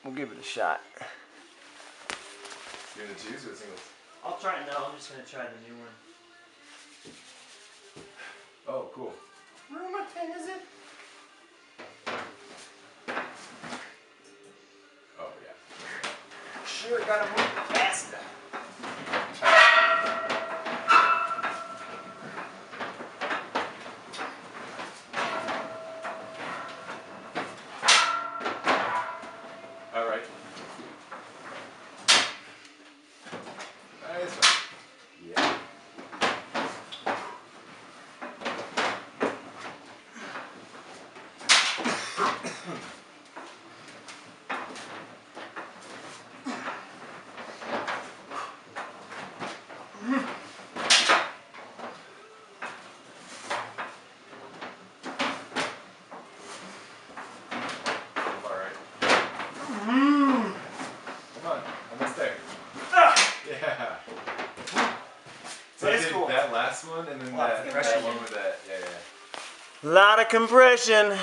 We'll give it a shot. You in the twos or the singles? I'll try it. No, I'm just gonna try the new one. Oh, cool. What thing is it? Oh, yeah. Sure, gotta move faster. All right. Nice one. Yeah. All right. Come on, almost there. Yeah. So I That's did cool. that last one and then Lots that of pressure compression. one with that. Yeah, yeah. Lot of compression.